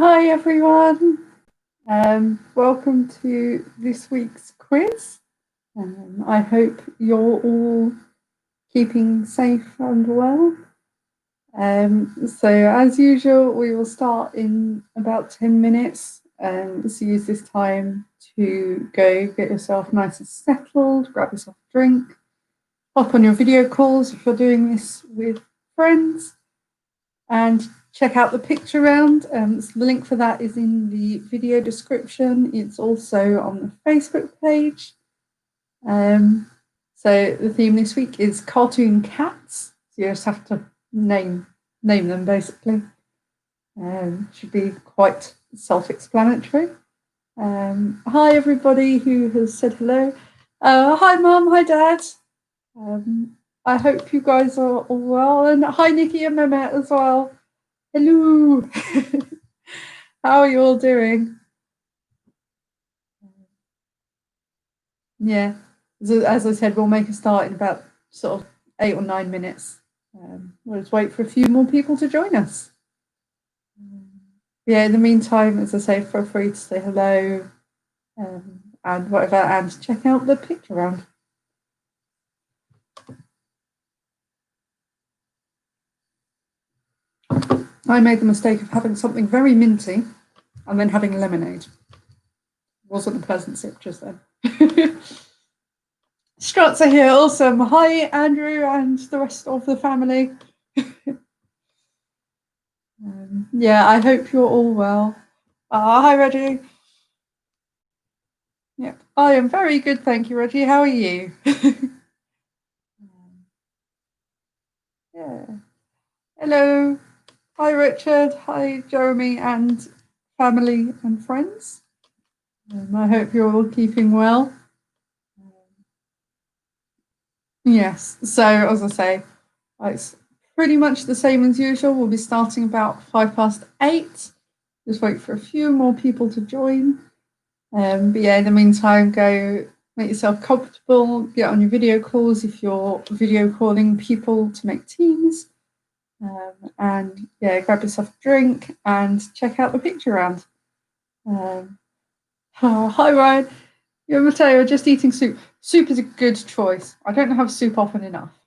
Hi everyone, welcome to this week's quiz. I hope you're all keeping safe and well. So as usual, we will start in about 10 minutes. So use this time to go get yourself nice and settled, grab yourself a drink, hop on your video calls if you're doing this with friends, and check out the picture round. So the link for that is in the video description. It's also on the Facebook page. So the theme this week is cartoon cats. So you just have to name them basically. Should be quite self-explanatory. Hi everybody who has said hello. Hi Mum, hi Dad. I hope you guys are all well, and hi Nikki and Mehmet as well. Hello. How are you all doing? Yeah, as I said, we'll make a start in about sort of 8 or 9 minutes. We'll just wait for a few more people to join us. Yeah, in the meantime, as I say, feel free to say hello and whatever, and check out the picture round. I made the mistake of having something very minty and then having lemonade. Wasn't a pleasant sip just then. Struts are here, awesome. Hi, Andrew and the rest of the family. Yeah, I hope you're all well. Hi, Reggie. Yep, I am very good, thank you, Reggie. How are you? Yeah. Hello. Hi, Richard. Hi, Jeremy and family and friends. I hope you're all keeping well. Yes, so as I say, it's pretty much the same as usual. We'll be starting about 8:05. Just wait for a few more people to join. But yeah, in the meantime, go make yourself comfortable, get on your video calls if you're video calling people to make teams. And yeah, grab yourself a drink and check out the picture round. Hi Ryan, you're Matteo, just eating soup. Soup is a good choice. I don't have soup often enough.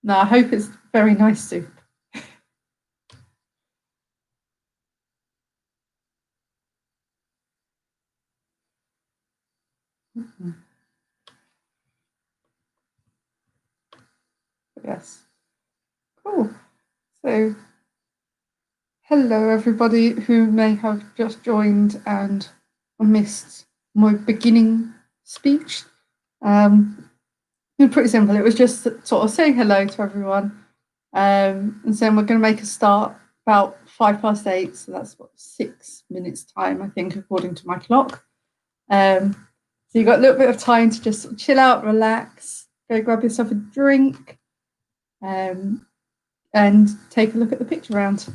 No, I hope it's very nice soup. Yes. Cool. So, hello everybody who may have just joined and missed my beginning speech. Pretty simple. It was just sort of saying hello to everyone. And saying we're going to make a start about 8:05. So that's what, 6 minutes time, I think, according to my clock. So you've got a little bit of time to just sort of chill out, relax, go grab yourself a drink, and take a look at the picture round.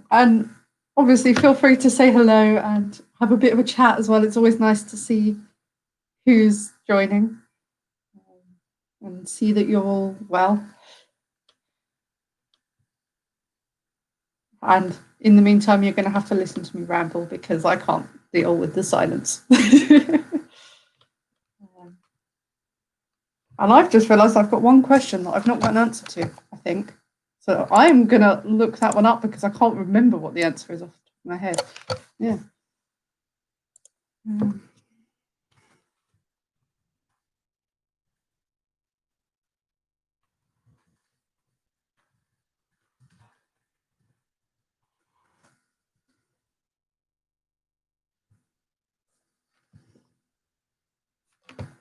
And obviously feel free to say hello and have a bit of a chat as well. It's always nice to see who's joining and see that you're all well. And in the meantime, you're going to have to listen to me ramble because I can't deal with the silence. And I've just realised I've got one question that I've not got an answer to, I think. So I'm going to look that one up because I can't remember what the answer is off the top of my head. Yeah.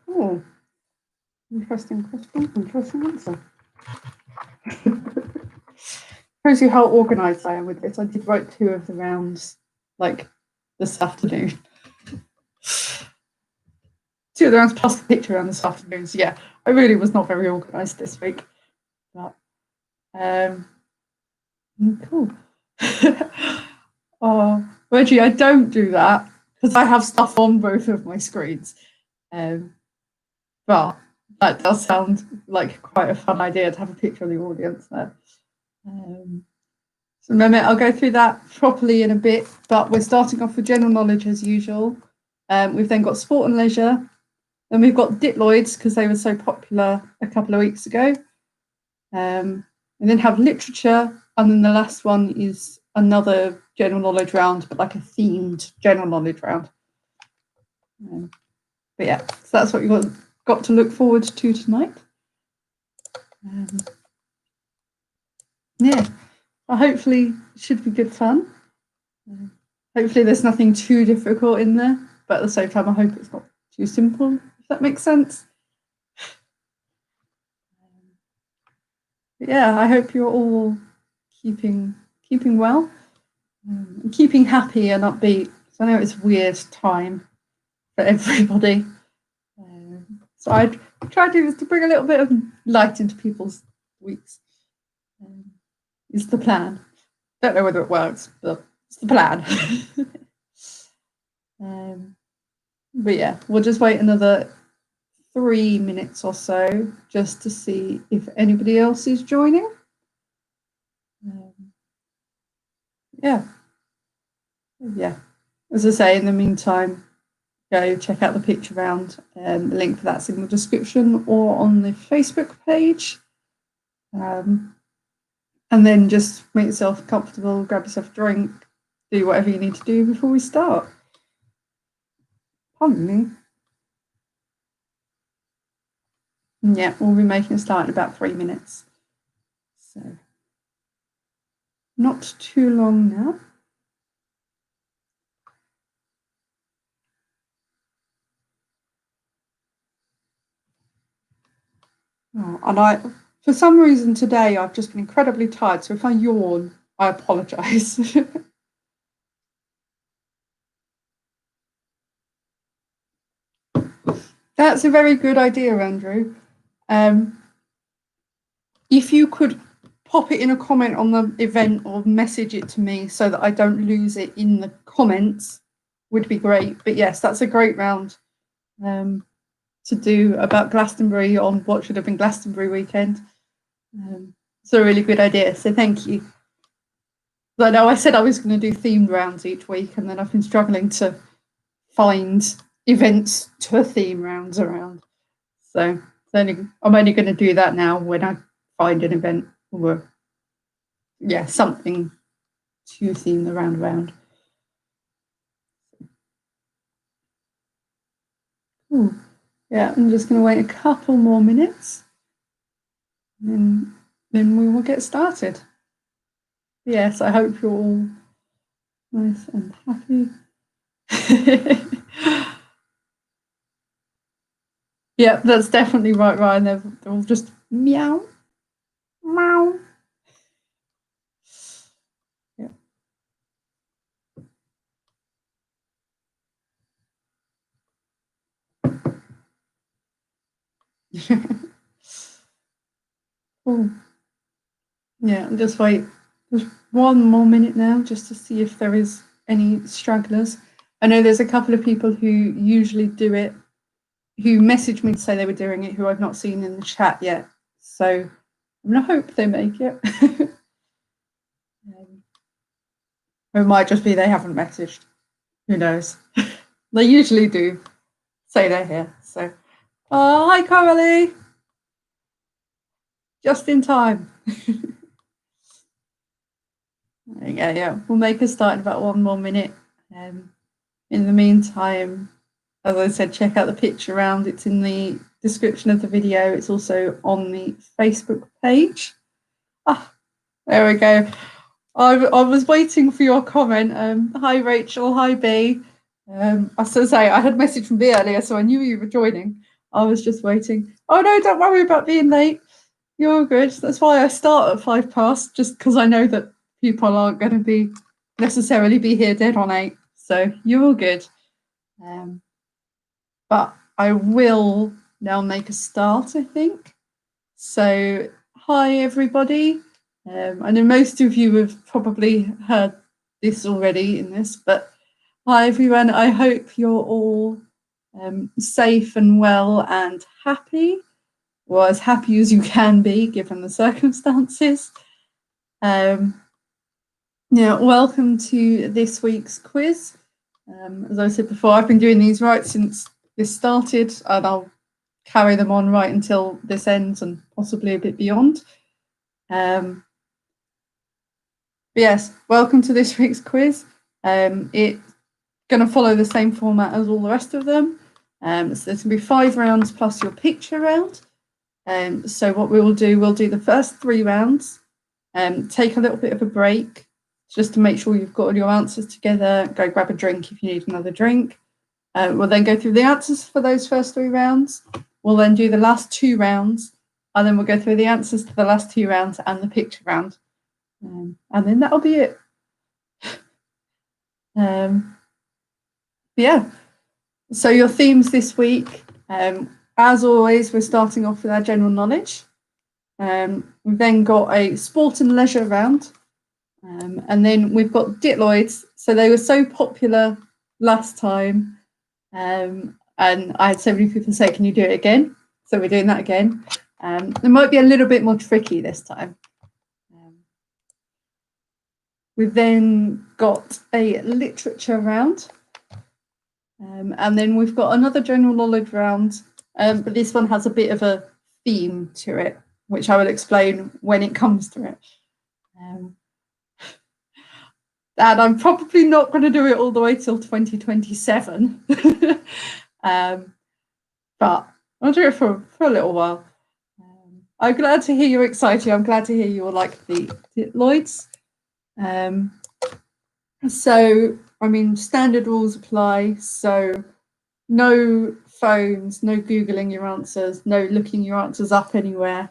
Oh, interesting question, interesting answer. Shows you how organised I am with this. I did write 2 of the rounds, like, this afternoon. 2 of the rounds plus the picture round this afternoon. So yeah, I really was not very organised this week. But cool. Reggie, I don't do that because I have stuff on both of my screens. But that does sound like quite a fun idea to have a picture of the audience there. So remember, I'll go through that properly in a bit, but we're starting off with general knowledge as usual. We've then got sport and leisure. Then we've got diploids because they were so popular a couple of weeks ago. And then have literature. And then the last one is another general knowledge round, but like a themed general knowledge round. But yeah, so that's what you've got to look forward to tonight. Yeah, well, hopefully it should be good fun. Hopefully there's nothing too difficult in there, but at the same time I hope it's not too simple, if that makes sense. But yeah, I hope you're all keeping well, and keeping happy and upbeat. So I know it's a weird time for everybody. So I try to bring a little bit of light into people's weeks. Is the plan. Don't know whether it works, but it's the plan. But yeah, we'll just wait another 3 minutes or so just to see if anybody else is joining. Yeah. As I say, in the meantime, go check out the picture round. The link for that's in the description or on the Facebook page. And then just make yourself comfortable, grab yourself a drink, do whatever you need to do before we start. Pardon me. Yeah, we'll be making a start in about 3 minutes. So, not too long now. Oh, and for some reason today, I've just been incredibly tired. So if I yawn, I apologise. That's a very good idea, Andrew. If you could pop it in a comment on the event or message it to me so that I don't lose it in the comments, would be great. But yes, that's a great round to do about Glastonbury on what should have been Glastonbury weekend. It's a really good idea, so thank you. I know I said I was going to do themed rounds each week, and then I've been struggling to find events to theme rounds around. So I'm only going to do that now when I find an event or something to theme the round around. Cool. Yeah, I'm just going to wait a couple more minutes, and then we will get started. Yes, I hope you're all nice and happy. Yeah, that's definitely right, Ryan. They're all just meow, meow. Yeah. Cool. Yeah, and just wait. Just 1 more minute now, just to see if there is any stragglers. I know there's a couple of people who usually do it, who messaged me to say they were doing it, who I've not seen in the chat yet. So I'm going to hope they make it. Or it might just be they haven't messaged. Who knows? They usually do say they're here. So, hi, Coralie. Just in time. Yeah, we'll make a start in about 1 more minute. In the meantime, as I said, check out the picture round. It's in the description of the video. It's also on the Facebook page. There we go. I was waiting for your comment. Hi, Rachel. Hi, B. I was going to say, I had a message from B earlier, so I knew you were joining. I was just waiting. Oh, no, don't worry about being late. You're all good. That's why I start at 5 past, just because I know that people aren't going to necessarily be here dead on 8. So you're all good. But I will now make a start, I think. So, hi, everybody. I know most of you have probably heard this already in this, but hi, everyone. I hope you're all safe and well and happy, or as happy as you can be given the circumstances. Yeah, welcome to this week's quiz. As I said before, I've been doing these right since this started, and I'll carry them on right until this ends and possibly a bit beyond. Yes, welcome to this week's quiz. It's going to follow the same format as all the rest of them. So there's going to be 5 rounds plus your picture round. So what we will do, we'll do the first 3 rounds, take a little bit of a break just to make sure you've got all your answers together. Go grab a drink if you need another drink. We'll then go through the answers for those first 3 rounds. We'll then do the last 2 rounds, and then we'll go through the answers to the last 2 rounds and the picture round. And then that'll be it. Yeah. So your themes this week, as always, we're starting off with our general knowledge. We've then got a sport and leisure round. And then we've got Ditloids. So they were so popular last time. And I had so many people say, can you do it again? So we're doing that again. It might be a little bit more tricky this time. We've then got a literature round. And then we've got another general knowledge round, but this one has a bit of a theme to it, which I will explain when it comes to it. And I'm probably not going to do it all the way till 2027, but I'll do it for a little while. I'm glad to hear you're excited. I'm glad to hear you all like the Lloyds. So, I mean, standard rules apply. So no phones, no Googling your answers, no looking your answers up anywhere.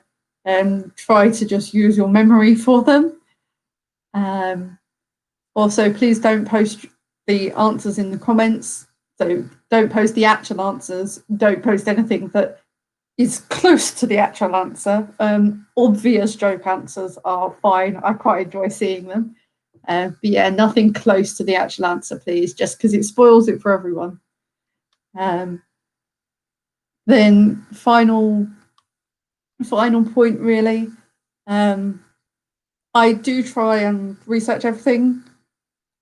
Try to just use your memory for them. Also, please don't post the answers in the comments. So don't post the actual answers. Don't post anything that is close to the actual answer. Obvious joke answers are fine. I quite enjoy seeing them. But yeah, nothing close to the actual answer, please, just because it spoils it for everyone. Then final point, really. I do try and research everything.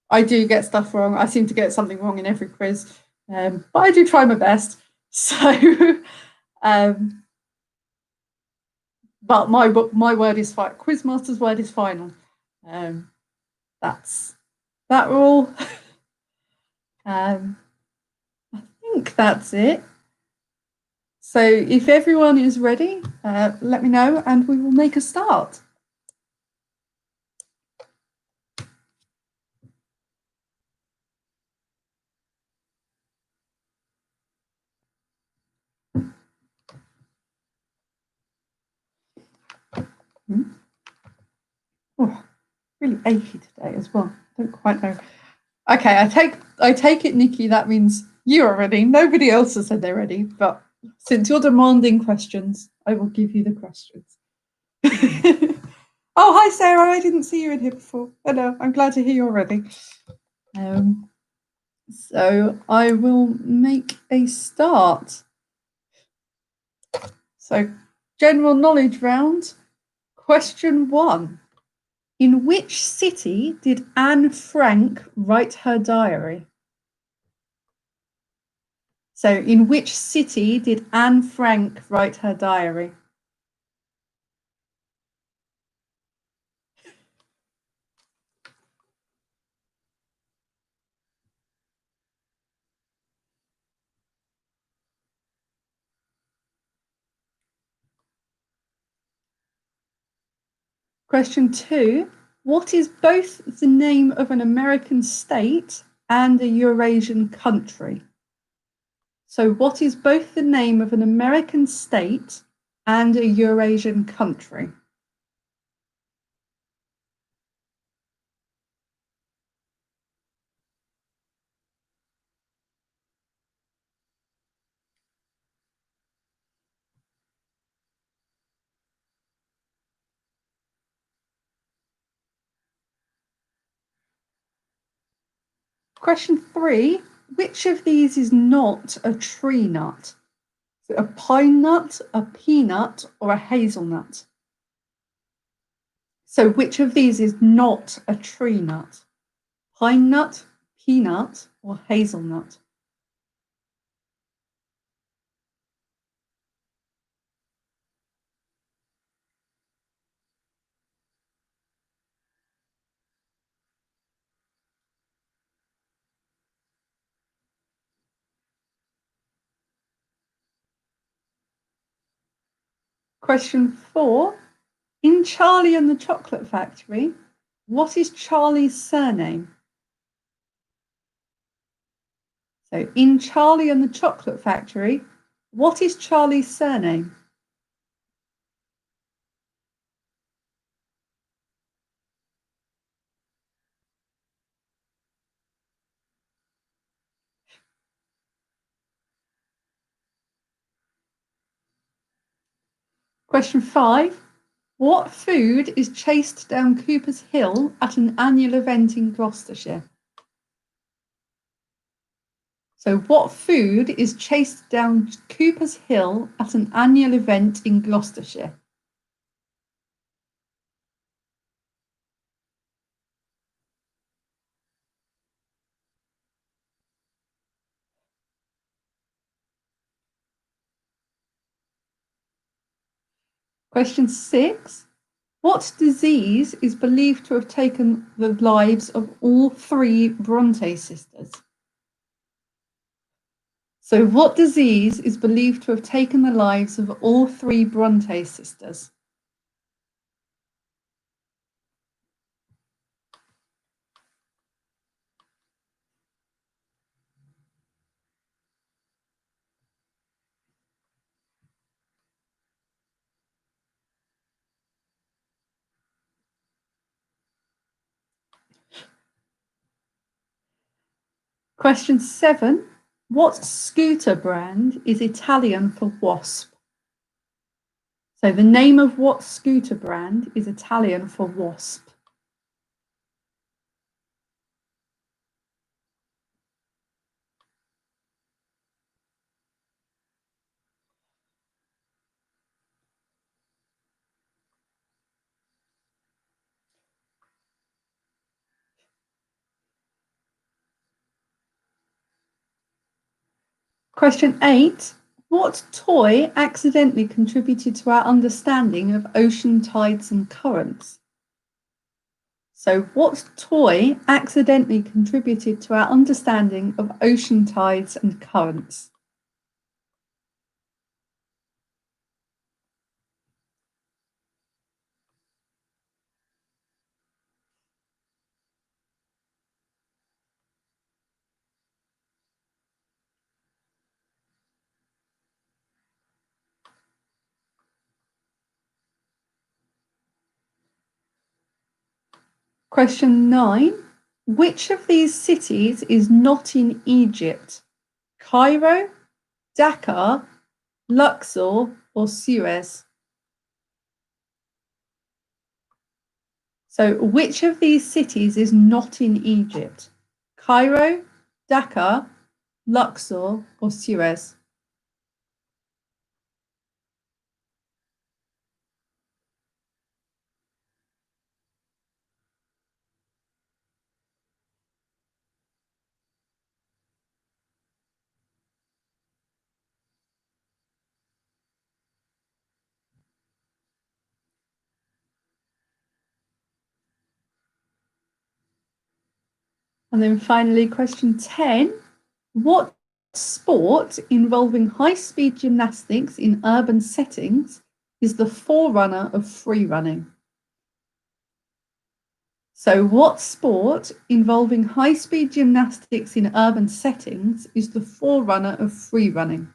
I do get stuff wrong. I seem to get something wrong in every quiz, but I do try my best. So, but my word is final. Quizmaster's word is final. That's that rule. I think that's it. So if everyone is ready, let me know and we will make a start. Oh, really achy today as well. Don't quite know. Okay, I take it, Nikki, that means you are ready. Nobody else has said they're ready, but since you're demanding questions, I will give you the questions. Oh, hi, Sarah. I didn't see you in here before. Hello, I'm glad to hear you're ready. So I will make a start. So, general knowledge round. Question 1. In which city did Anne Frank write her diary? So, in which city did Anne Frank write her diary? Question 2. What is both the name of an American state and a Eurasian country? So, what is both the name of an American state and a Eurasian country? Question 3. Which of these is not a tree nut? So a pine nut, a peanut, or a hazelnut? So which of these is not a tree nut? Pine nut, peanut, or hazelnut? Question 4. In Charlie and the Chocolate Factory, what is Charlie's surname? So in Charlie and the Chocolate Factory, what is Charlie's surname? Question 5. What food is chased down Cooper's Hill at an annual event in Gloucestershire? So what food is chased down Cooper's Hill at an annual event in Gloucestershire? Question 6. What disease is believed to have taken the lives of all three Bronte sisters? So what disease is believed to have taken the lives of all three Bronte sisters? Question 7. What scooter brand is Italian for wasp? So the name of what scooter brand is Italian for wasp? Question 8. What toy accidentally contributed to our understanding of ocean tides and currents? So what toy accidentally contributed to our understanding of ocean tides and currents? Question 9. Which of these cities is not in Egypt? Cairo, Dakar, Luxor, or Suez? So which of these cities is not in Egypt? Cairo, Dakar, Luxor, or Suez? And then finally, question 10. What sport involving high-speed gymnastics in urban settings is the forerunner of free running? So what sport involving high-speed gymnastics in urban settings is the forerunner of free running?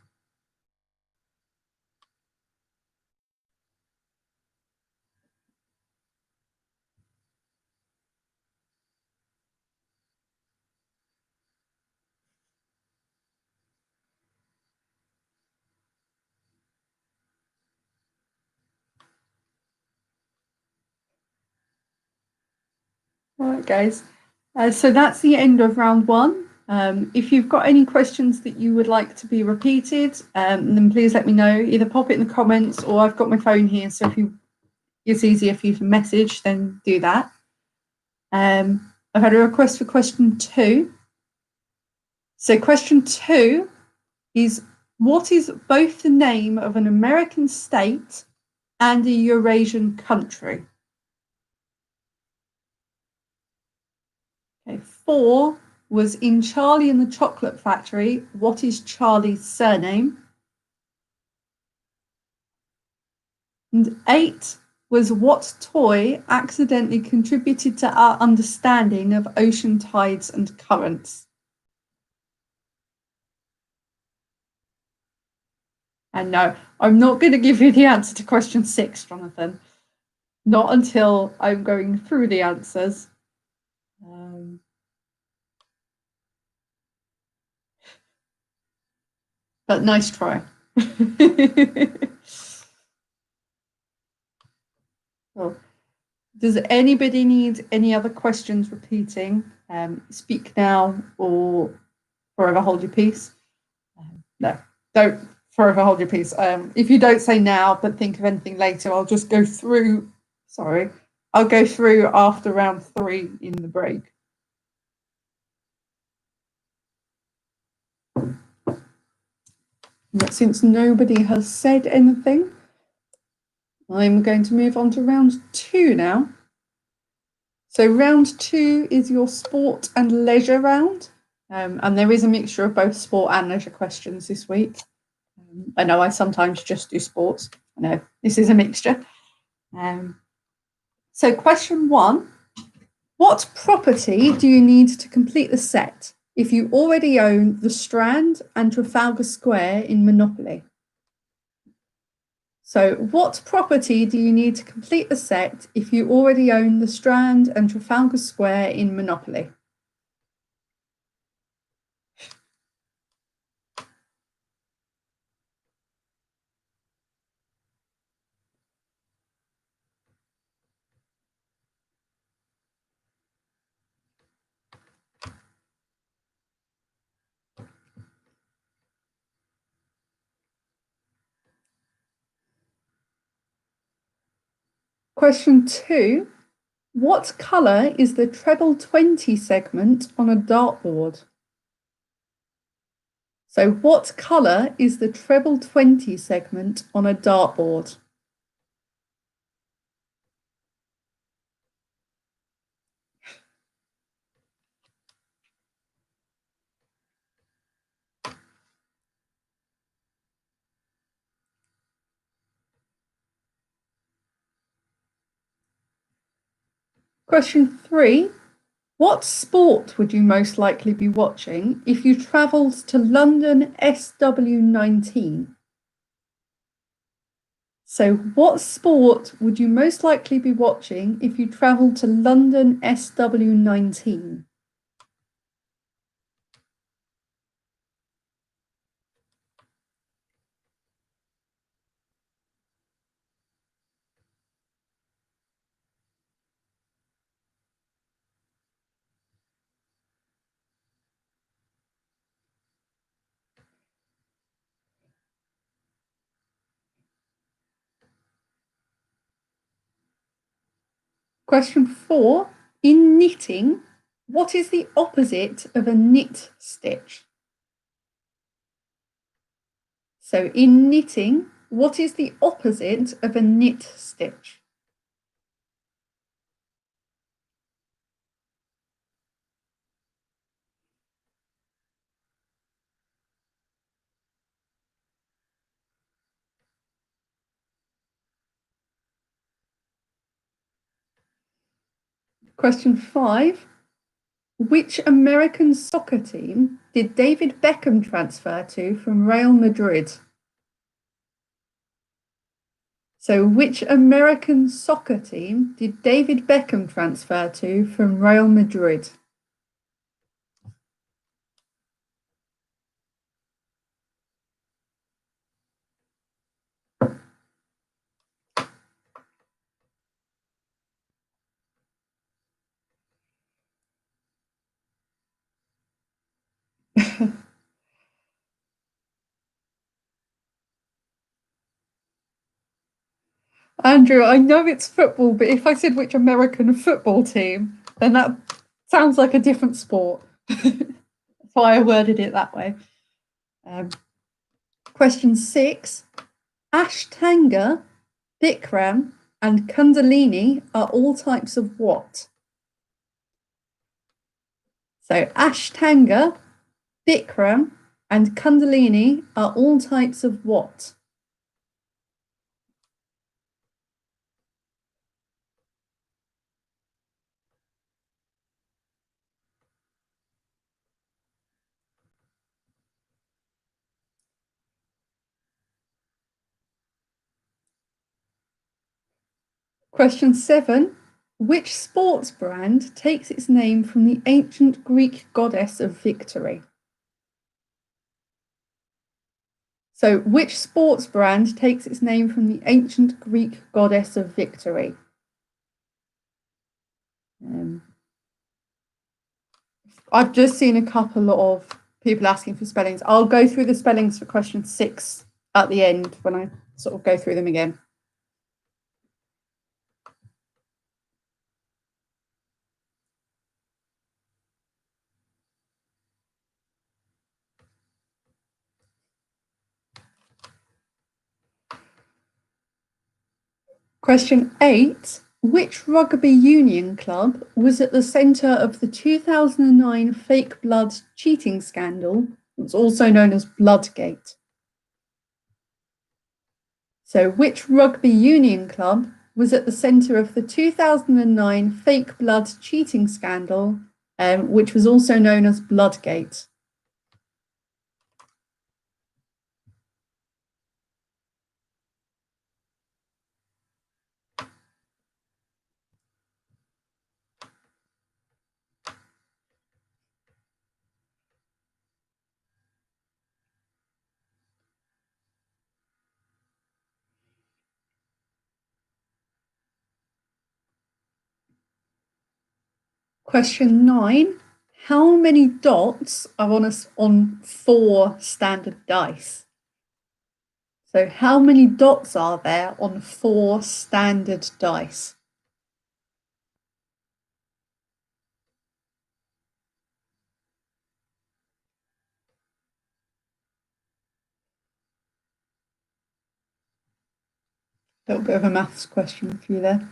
All right, guys. So that's the end of round 1. If you've got any questions that you would like to be repeated, then please let me know. Either pop it in the comments or I've got my phone here. So it's easier for you to message, then do that. I've had a request for question 2. So question 2 is, what is both the name of an American state and a Eurasian country? Okay, 4 was, in Charlie and the Chocolate Factory, what is Charlie's surname? And 8 was, what toy accidentally contributed to our understanding of ocean tides and currents? And no, I'm not going to give you the answer to question 6, Jonathan. Not until I'm going through the answers. But nice try. Well, does anybody need any other questions repeating? Speak now or forever hold your peace. No, don't forever hold your peace. If you don't say now but think of anything later, I'll just go through. Sorry, I'll go through after round 3 in the break. But since nobody has said anything, I'm going to move on to round 2 now. So round 2 is your sport and leisure round. And there is a mixture of both sport and leisure questions this week. I know I sometimes just do sports. I know this is a mixture. So question 1, what property do you need to complete the set if you already own the Strand and Trafalgar Square in Monopoly? So what property do you need to complete the set if you already own the Strand and Trafalgar Square in Monopoly? Question 2, what colour is the treble 20 segment on a dartboard? So what colour is the treble 20 segment on a dartboard? Question 3, what sport would you most likely be watching if you travelled to London SW19? So what sport would you most likely be watching if you travelled to London SW19? Question 4, in knitting, what is the opposite of a knit stitch? So in knitting, what is the opposite of a knit stitch? Question 5, which American soccer team did David Beckham transfer to from Real Madrid? So which American soccer team did David Beckham transfer to from Real Madrid? Andrew, I know it's football, but if I said which American football team, then that sounds like a different sport. That's why I worded it that way. Question 6. Ashtanga, Bikram, and Kundalini are all types of what? So Ashtanga, Bikram, and Kundalini are all types of what? Question 7. Which sports brand takes its name from the ancient Greek goddess of victory? So, which sports brand takes its name from the ancient Greek goddess of victory? I've just seen a couple of people asking for spellings. I'll go through the spellings for question 6 at the end when I sort of go through them again. Question 8. Which rugby union club was at the centre of the 2009 fake blood cheating scandal? It's also known as Bloodgate. So, which rugby union club was at the centre of the 2009 fake blood cheating scandal, which was also known as Bloodgate? Question 9. How many dots are on 4 standard dice? So how many dots are there on 4 standard dice? A little bit of a maths question for you there.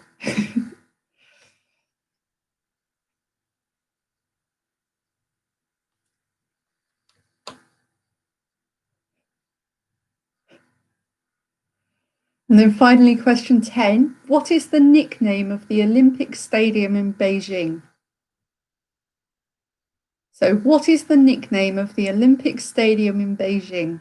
And then finally, question 10. What is the nickname of the Olympic Stadium in Beijing? So what is the nickname of the Olympic Stadium in Beijing?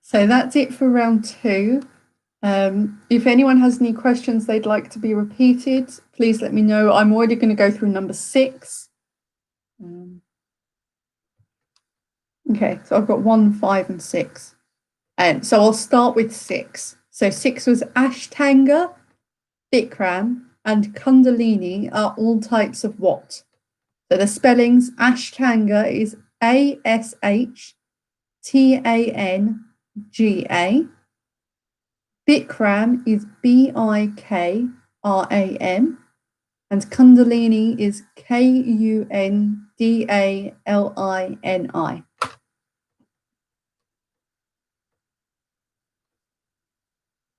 So that's it for round 2. If anyone has any questions they'd like to be repeated, please let me know. I'm already going to go through number 6. Okay, so I've got 1, 5, and 6. So I'll start with 6. So 6 was Ashtanga, Bikram, and Kundalini are all types of what? So the spellings, Ashtanga is Ashtanga. Bikram is Bikram. And Kundalini is Kundalini.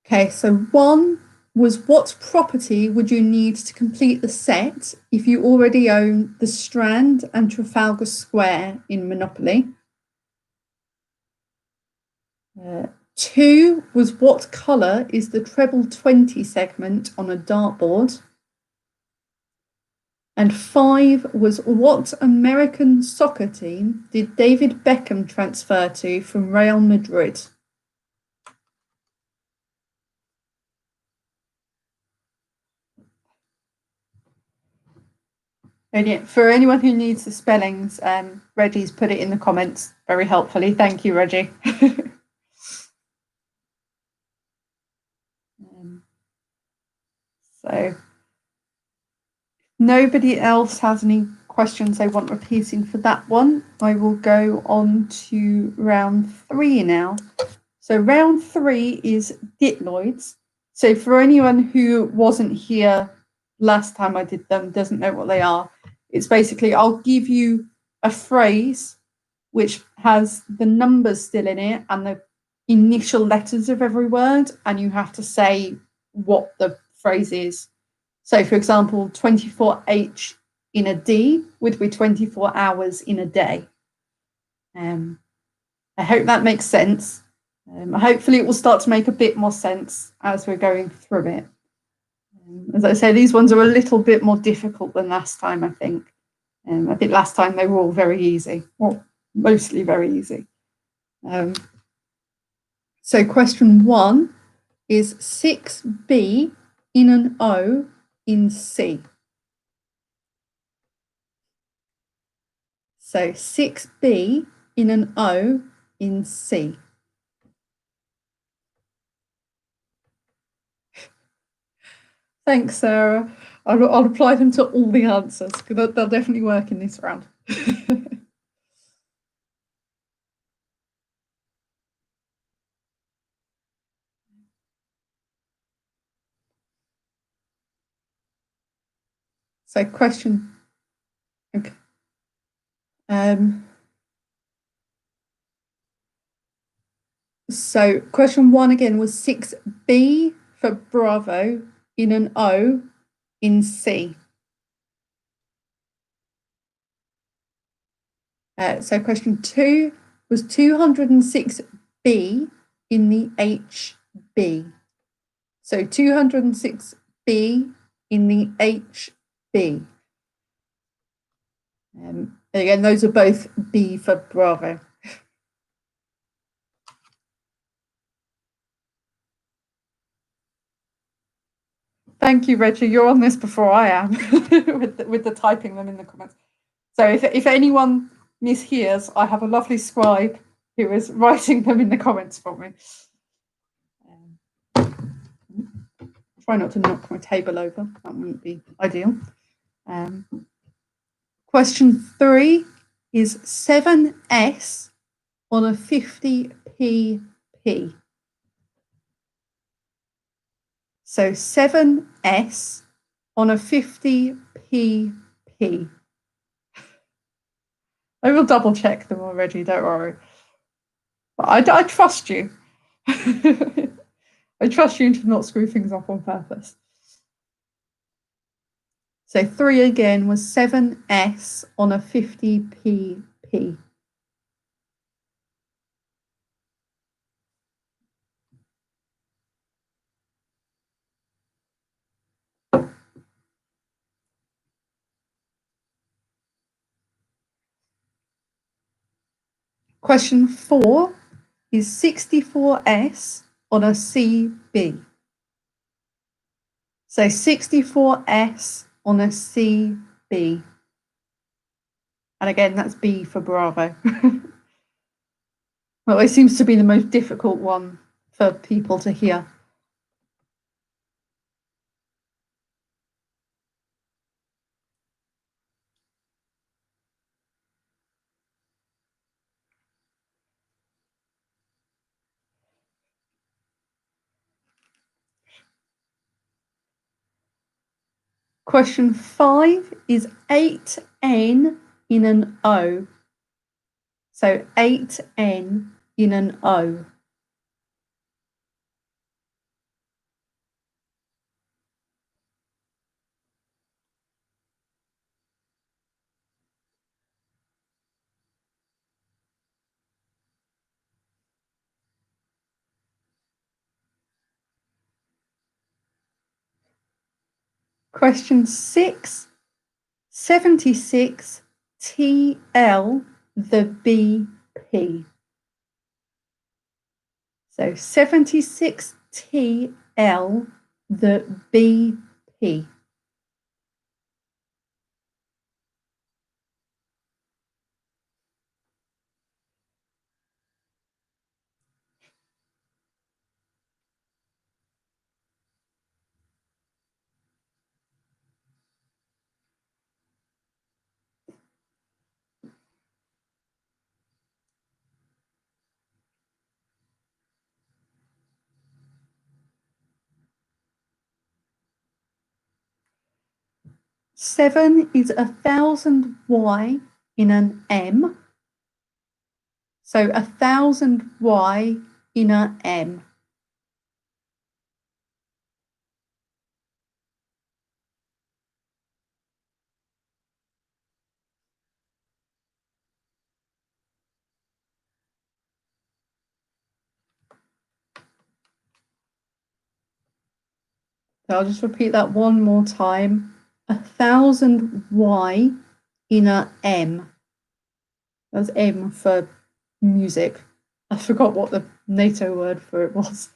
Okay, so 1 was what property would you need to complete the set if you already own the Strand and Trafalgar Square in Monopoly? 2 was what colour is the treble 20 segment on a dartboard? And 5 was what American soccer team did David Beckham transfer to from Real Madrid? And yeah, for anyone who needs the spellings, Reggie's put it in the comments very helpfully. Thank you, Reggie. So nobody else has any questions they want repeating for that one. I will go on to round 3 now. So round 3 is diploids. So for anyone who wasn't here last time I did them, doesn't know what they are, it's basically I'll give you a phrase which has the numbers still in it and the initial letters of every word, and you have to say what the phrase is. So, for example, 24H in a D would be 24 hours in a day. I hope that makes sense. Hopefully it will start to make a bit more sense as we're going through it. As I say, these ones are a little bit more difficult than last time, I think. I think last time they were all very easy, well, mostly very easy. So question 1 is 6B in an O in C. So 6B in an O in C. Thanks, Sarah. I'll apply them to all the answers because they'll definitely work in this round. So question. Okay. So question 1 again was 6B for Bravo in an O in C. So question 2 was 206B in the HB. So 206B in the HB. Again, those are both B for Bravo. Thank you, Reggie. You're on this before I am with the typing them in the comments. So if anyone mishears, I have a lovely scribe who is writing them in the comments for me. Try not to knock my table over. That wouldn't be ideal. Question 3 is 7S on a 50pp. So 7S on a 50pp. I will double check them already, don't worry. But I trust you. I trust you to not screw things up on purpose. So 3 again was 7S on a 50pp. Question 4 is 64S on a CB. So 64S on a CB. And again, that's B for Bravo. Well, it seems to be the most difficult one for people to hear. Question 5 is 8N in an O. So 8N in an O. Question 6, 76 TL the BP. So 76 TL the BP. 7 is 1,000y in an m. So 1,000y in a m. So I'll just repeat that one more time. 1,000y in a m. That's M for music. I forgot what the NATO word for it was.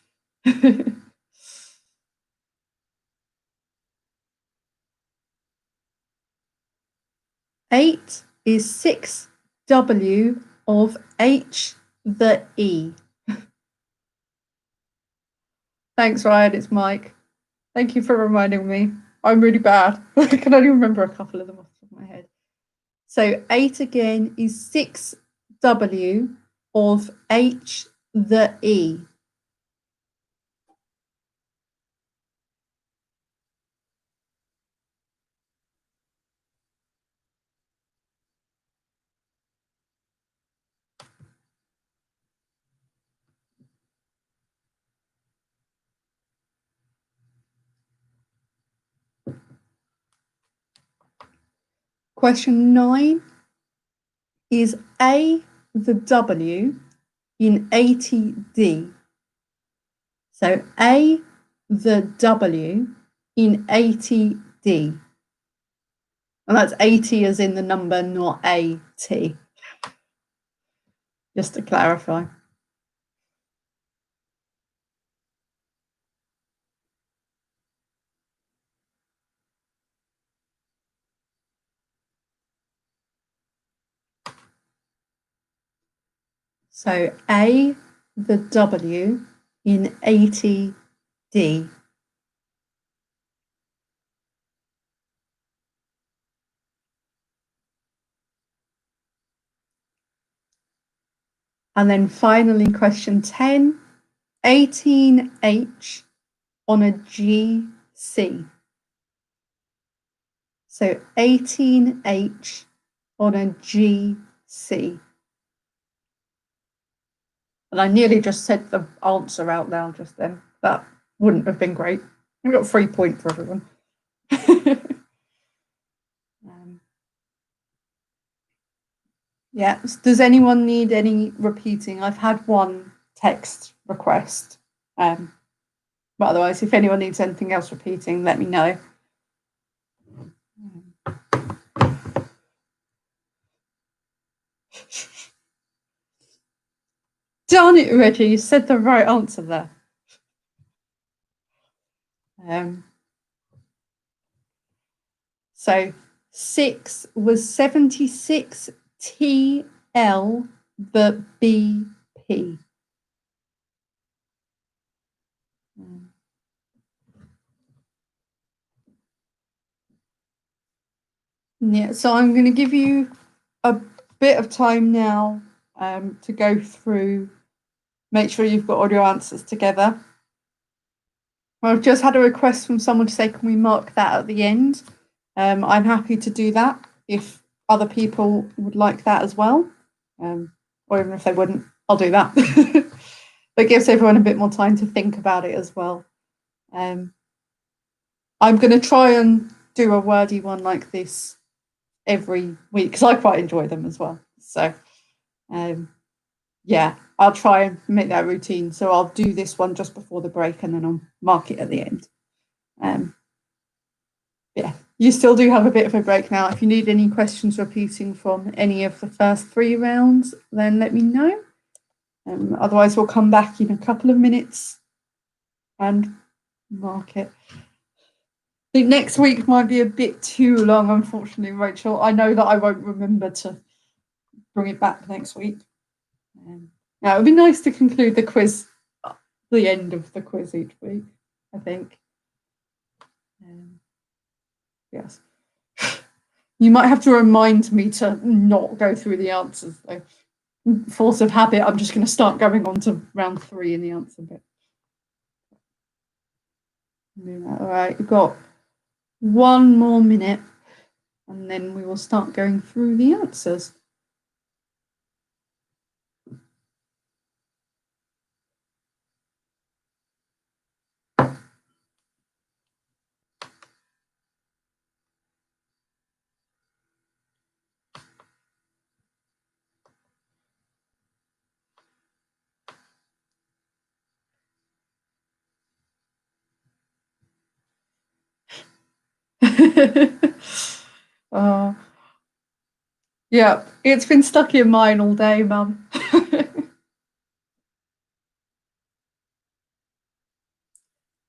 8 is 6W of H the E. Thanks, Ryan. It's Mike. Thank you for reminding me. I'm really bad. I can only remember a couple of them off the top of my head. So 8 again is 6W of H the E. Question 9 is A the W in 80D. So A the W in 80D. And that's 80 as in the number, not AT. Just to clarify. So A the W in 80D. And then finally, question 10, 18H on a GC. So 18H on a GC. And I nearly just said the answer out loud just then. That wouldn't have been great. We got 3 points for everyone. Yeah. Does anyone need any repeating? I've had one text request. But otherwise, if anyone needs anything else repeating, let me know. Darn it, Reggie, you said the right answer there. So 6 was 76 TL the BP. Yeah, so I'm going to give you a bit of time now to go through, make sure you've got all your answers together. I've just had a request from someone to say, can we mark that at the end? I'm happy to do that if other people would like that as well. Or even if they wouldn't, I'll do that. But it gives everyone a bit more time to think about it as well. I'm going to try and do a wordy one like this every week because I quite enjoy them as well. So, yeah, I'll try and make that routine. So I'll do this one just before the break and then I'll mark it at the end. Yeah, you still do have a bit of a break now. If you need any questions repeating from any of the first 3 rounds, then let me know. Otherwise, we'll come back in a couple of minutes and mark it. I think next week might be a bit too long, unfortunately, Rachel. I know that I won't remember to bring it back next week. Now, it would be nice to conclude the quiz, the end of the quiz each week, I think. Yes. You might have to remind me to not go through the answers, though. Force of habit, I'm just going to start going on to round 3 in the answer bit. All right, we've got 1 more minute. and then we will start going through the answers. Yeah, it's been stuck in mine all day, Mum.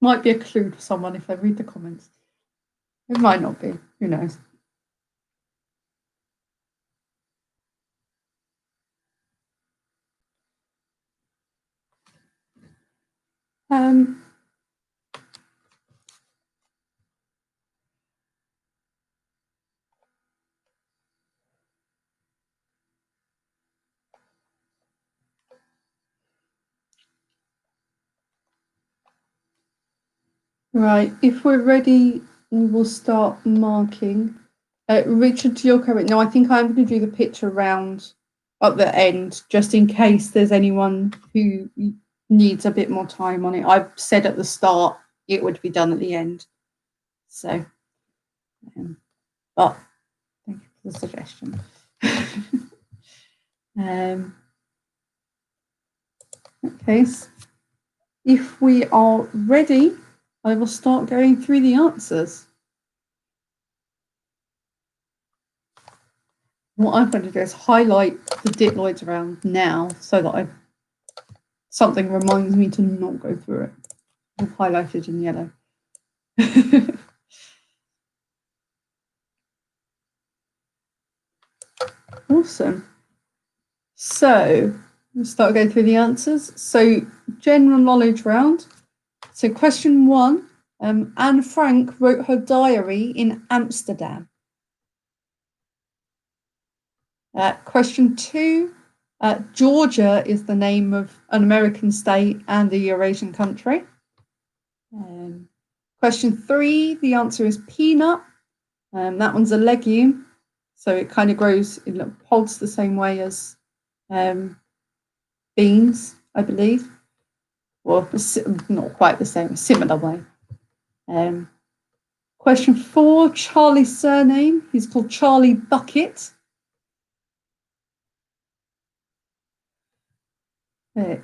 Might be a clue to someone if they read the comments. It might not be. Who knows? Um, right, if we're ready, we will start marking. Richard, you're correct. No, I think I'm going to do the picture round at the end, just in case there's anyone who needs a bit more time on it. I've said at the start it would be done at the end. So, but thank you for the suggestion. Okay, so if we are ready, I will start going through the answers. What I'm going to do is highlight the diploids around now so that something reminds me to not go through it. I've highlighted in yellow. Awesome. So we'll start going through the answers. So general knowledge round. So question 1, Anne Frank wrote her diary in Amsterdam. Question 2, Georgia is the name of an American state and a Eurasian country. Question 3, the answer is peanut. That one's a legume, so it kind of grows in pods the same way as beans, I believe. Well, not quite the same, similar way. Question 4, Charlie's surname. He's called Charlie Bucket.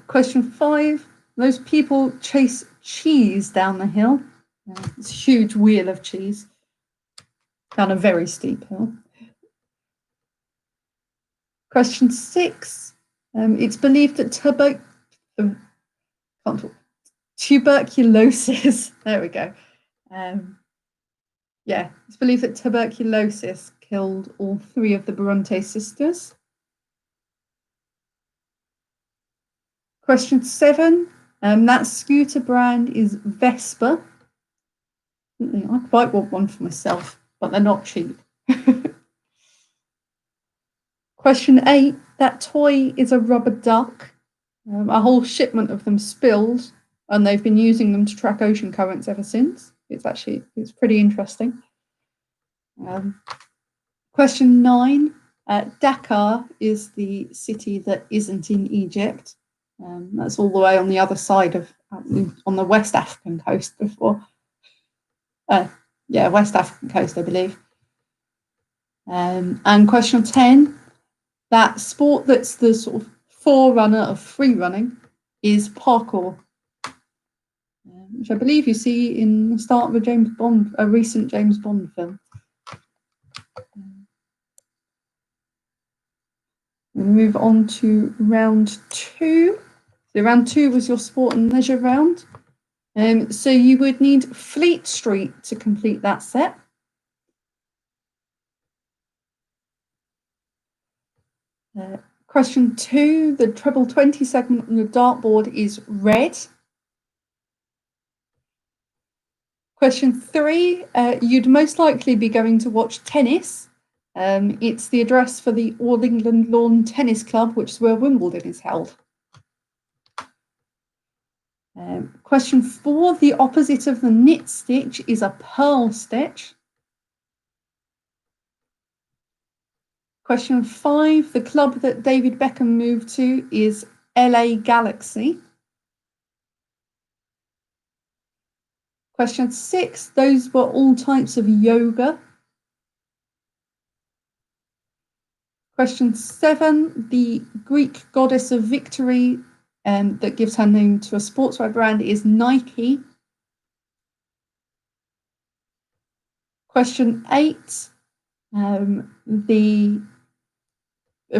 Question 5, those people chase cheese down the hill. It's a huge wheel of cheese down a very steep hill. Question 6, it's believed that tuberculosis, there we go. Yeah, it's believed that tuberculosis killed all 3 of the Bronte sisters. Question 7, that scooter brand is Vespa. I quite want one for myself, but they're not cheap. Question 8, that toy is a rubber duck. A whole shipment of them spilled, and they've been using them to track ocean currents ever since. It's pretty interesting. Question 9, Dakar is the city that isn't in Egypt. That's all the way on the other side of, on the West African coast before. West African coast, I believe. And question 10, that sport that's the sort of forerunner of free running is parkour, which I believe you see in the start of a recent James Bond film. We'll move on to round 2. So round 2 was your sport and leisure round. So you would need Fleet Street to complete that set. Question 2, the treble 20 segment on the dartboard is red. Question 3, you'd most likely be going to watch tennis. It's the address for the All England Lawn Tennis Club, which is where Wimbledon is held. Question 4, the opposite of the knit stitch is a purl stitch. Question 5, the club that David Beckham moved to is LA Galaxy. Question 6, those were all types of yoga. Question 7, the Greek goddess of victory that gives her name to a sportswear brand is Nike. Question 8, the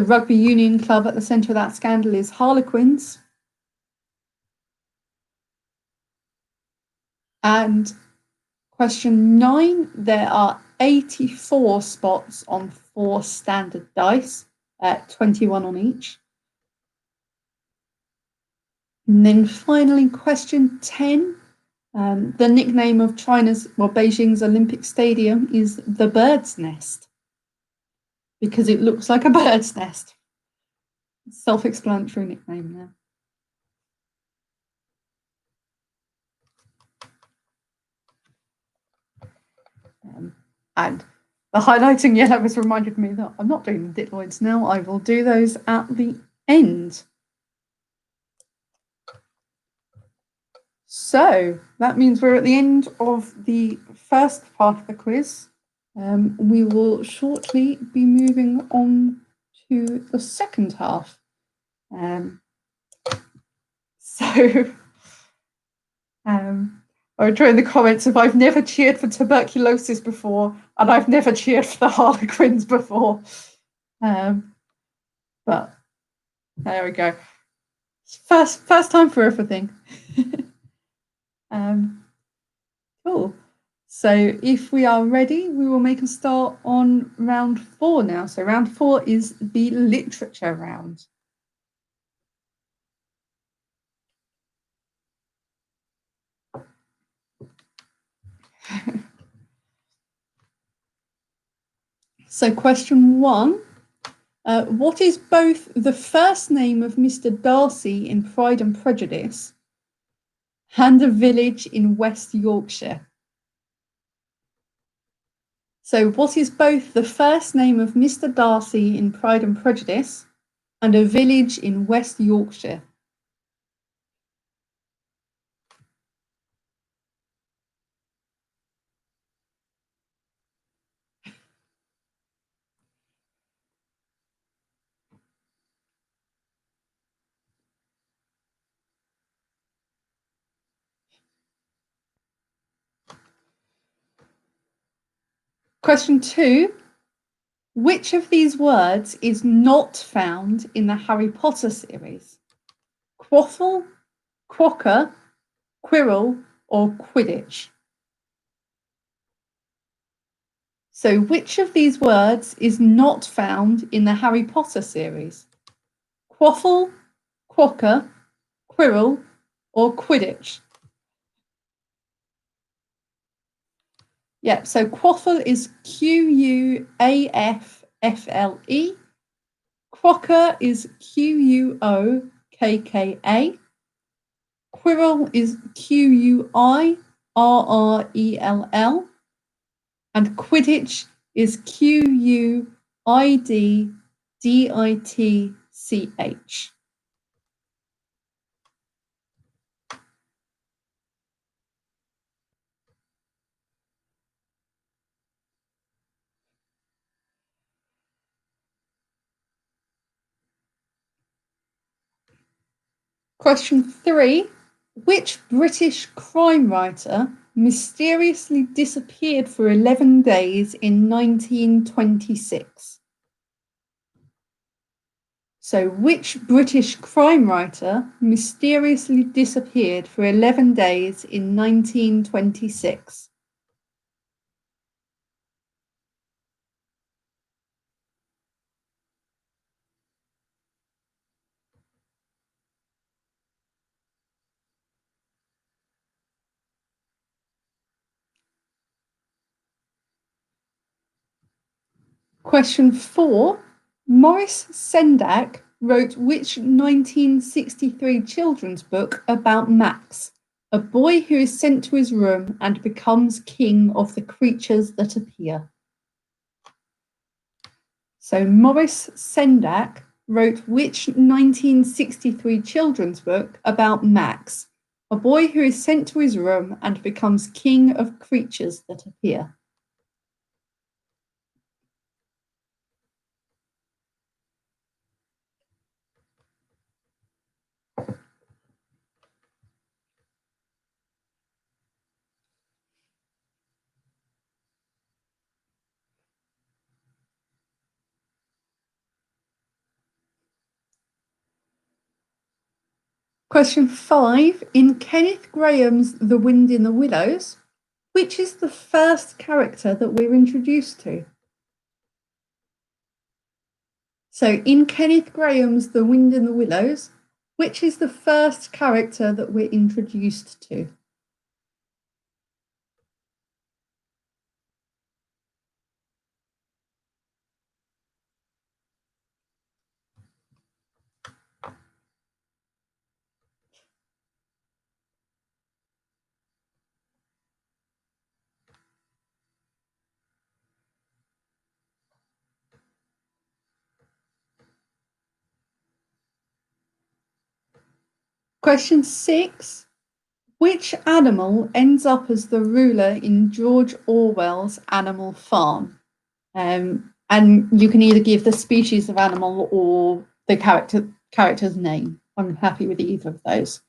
rugby union club at the centre of that scandal is Harlequins. And question 9, there are 84 spots on 4 standard dice, 21 on each. And then finally, question 10, the nickname of Beijing's Olympic Stadium is the Bird's Nest, because it looks like a bird's nest. Self-explanatory nickname there. And the highlighting yellow has reminded me that I'm not doing the diploids now. I will do those at the end. So that means we're at the end of the first part of the quiz. We will shortly be moving on to the second half. I would throw in the comments if I've never cheered for tuberculosis before, and I've never cheered for the Harlequins before. But there we go. First time for everything. Cool. So if we are ready, we will make a start on round 4 now. So round 4 is the literature round. So question 1, what is both the first name of Mr. Darcy in Pride and Prejudice and a village in West Yorkshire? So what is both the first name of Mr. Darcy in Pride and Prejudice and a village in West Yorkshire? Question 2, which of these words is not found in the Harry Potter series? Quaffle, quokka, quirrell, or Quidditch? So which of these words is not found in the Harry Potter series? Quaffle, quokka, quirrell, or Quidditch? Yep, so quaffle is Quaffle. Quokka is Quokka. Quirrell is Quirrell. And Quidditch is Quiditch. Question 3, which British crime writer mysteriously disappeared for 11 days in 1926? So which British crime writer mysteriously disappeared for 11 days in 1926? Question 4, Maurice Sendak wrote which 1963 children's book about Max, a boy who is sent to his room and becomes king of the creatures that appear? So Maurice Sendak wrote which 1963 children's book about Max, a boy who is sent to his room and becomes king of creatures that appear? Question 5. In Kenneth Grahame's The Wind in the Willows, which is the first character that we're introduced to? So in Kenneth Grahame's The Wind in the Willows, which is the first character that we're introduced to? Question 6. Which animal ends up as the ruler in George Orwell's Animal Farm? And you can either give the species of animal or the character's name. I'm happy with either of those.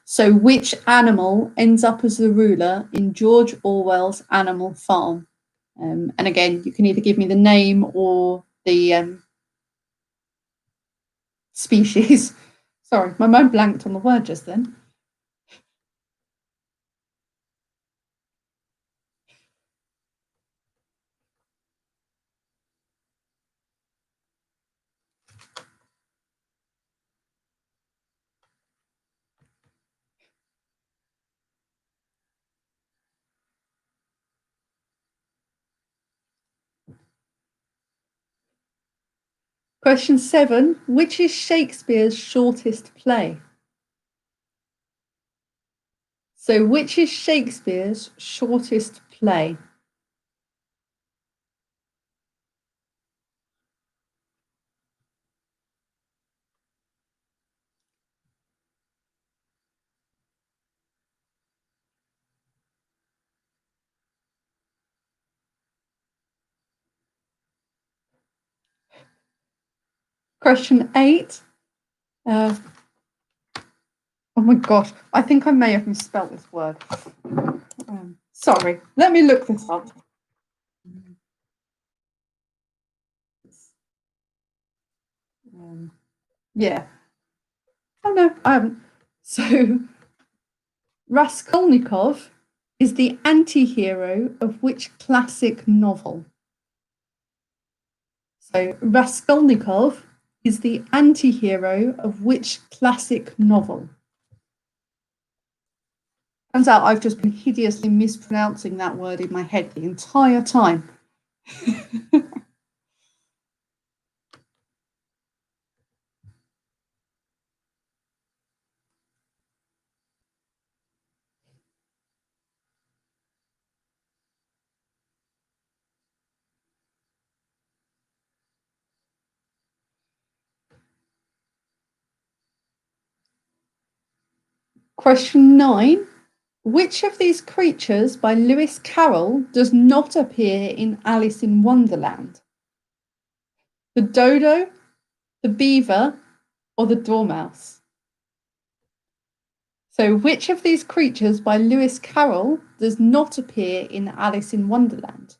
So which animal ends up as the ruler in George Orwell's Animal Farm? And again, you can either give me the name or the species. Sorry, my mind blanked on the word just then. Question 7. Which is Shakespeare's shortest play? So which is Shakespeare's shortest play? Question 8. Oh my gosh, I think I may have misspelled this word. Sorry, let me look this up. Yeah. Oh no, I haven't. So Raskolnikov is the anti-hero of which classic novel? So Raskolnikov is the anti-hero of which classic novel? Turns out I've just been hideously mispronouncing that word in my head the entire time. Question 9. Which of these creatures by Lewis Carroll does not appear in Alice in Wonderland? The dodo, the beaver, or the dormouse? So which of these creatures by Lewis Carroll does not appear in Alice in Wonderland?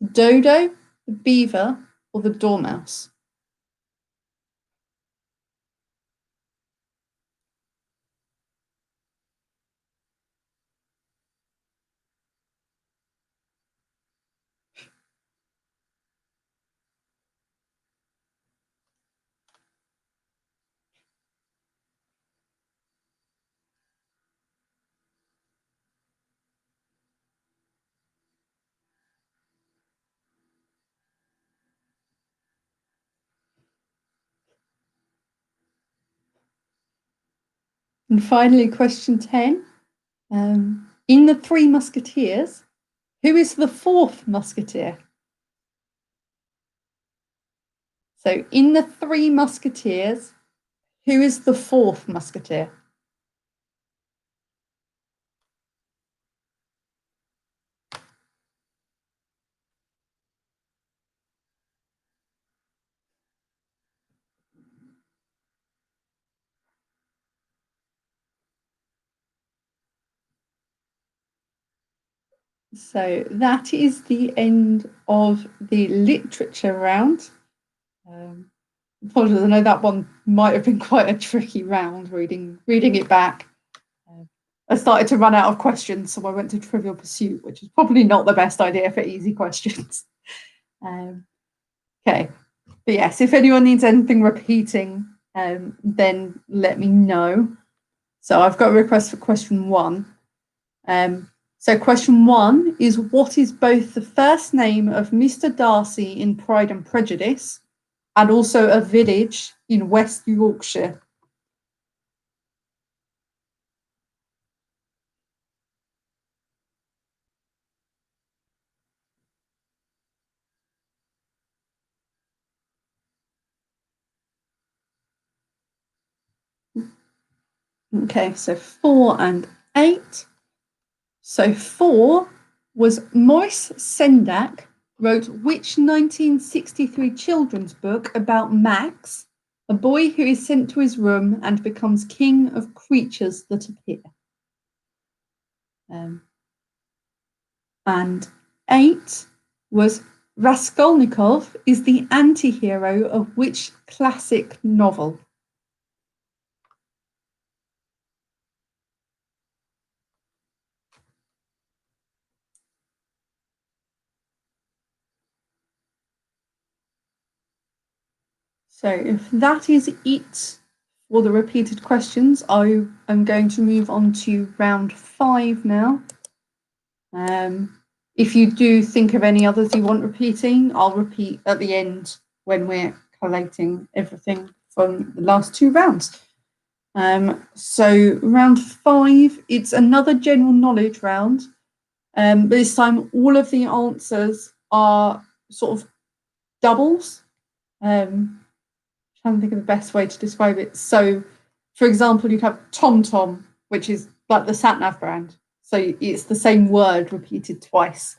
The dodo, the beaver, or the dormouse? And finally, question 10. In the Three Musketeers, who is the fourth musketeer? So in the Three Musketeers, who is the fourth musketeer? So that is the end of the literature round. Apologies, I know that one might have been quite a tricky round reading it back. I started to run out of questions, so I went to Trivial Pursuit, which is probably not the best idea for easy questions. Okay, but yes, if anyone needs anything repeating, then let me know. So I've got a request for question 1. So question 1 is, what is both the first name of Mr. Darcy in Pride and Prejudice and also a village in West Yorkshire? Okay, so 4 and 8. So 4 was Maurice Sendak wrote which 1963 children's book about Max, a boy who is sent to his room and becomes king of creatures that appear? And 8 was Raskolnikov is the anti-hero of which classic novel? So if that is it for the repeated questions, I am going to move on to round 5 now. If you do think of any others you want repeating, I'll repeat at the end when we're collating everything from the last 2 rounds. So round 5, it's another general knowledge round, but this time all of the answers are sort of doubles. Trying to think of the best way to describe it. So, for example, you'd have TomTom, which is like the sat-nav brand. So it's the same word repeated twice.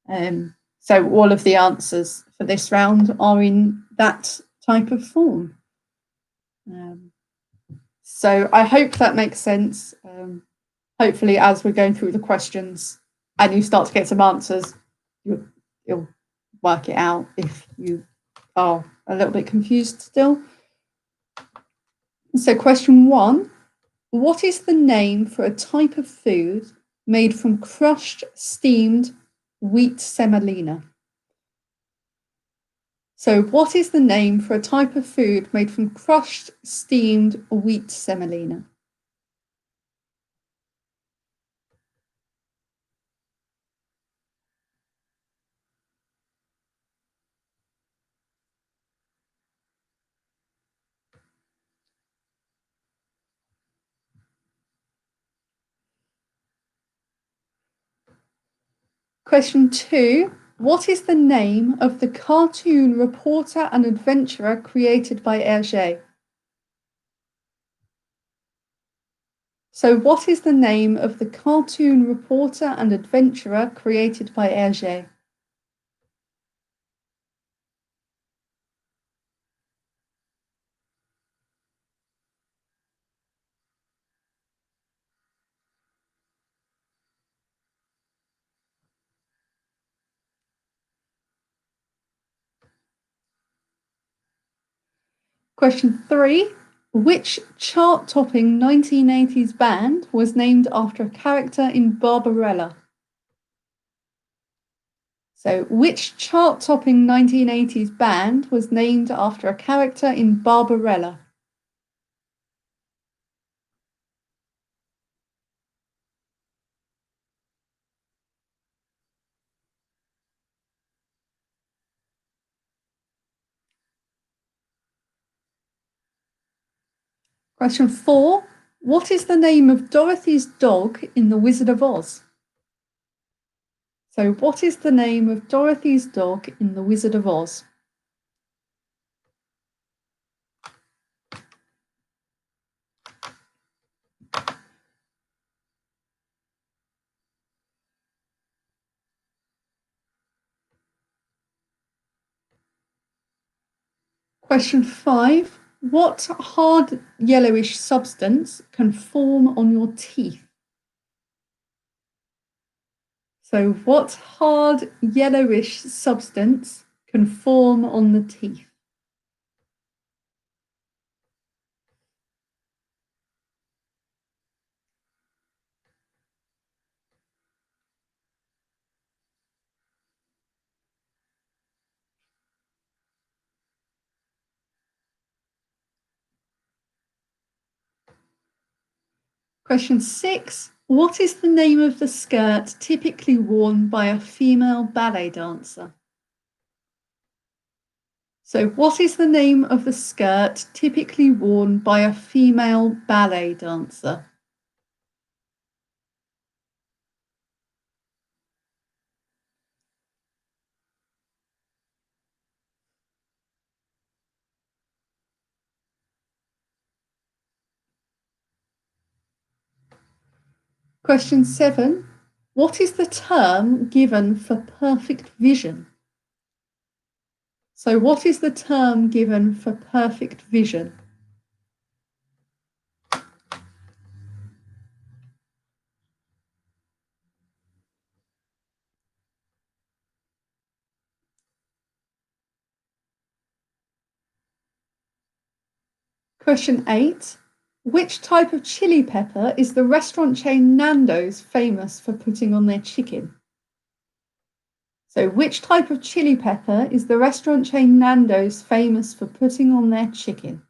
So all of the answers for this round are in that type of form. So I hope that makes sense. Hopefully, as we're going through the questions and you start to get some answers, you'll work it out if you are a little bit confused still. So question 1, what is the name for a type of food made from crushed, steamed wheat semolina? So what is the name for a type of food made from crushed, steamed wheat semolina? Question 2, what is the name of the cartoon reporter and adventurer created by Hergé? So what is the name of the cartoon reporter and adventurer created by Hergé? Question 3, which chart-topping 1980s band was named after a character in Barbarella? So, which chart-topping 1980s band was named after a character in Barbarella? Question 4, what is the name of Dorothy's dog in The Wizard of Oz? So, what is the name of Dorothy's dog in The Wizard of Oz? Question 5. What hard yellowish substance can form on your teeth? So what hard yellowish substance can form on the teeth? Question 6. What is the name of the skirt typically worn by a female ballet dancer? So what is the name of the skirt typically worn by a female ballet dancer? Question 7. What is the term given for perfect vision? So what is the term given for perfect vision? Question 8. Which type of chili pepper is the restaurant chain Nando's famous for putting on their chicken? So which type of chili pepper is the restaurant chain Nando's famous for putting on their chicken?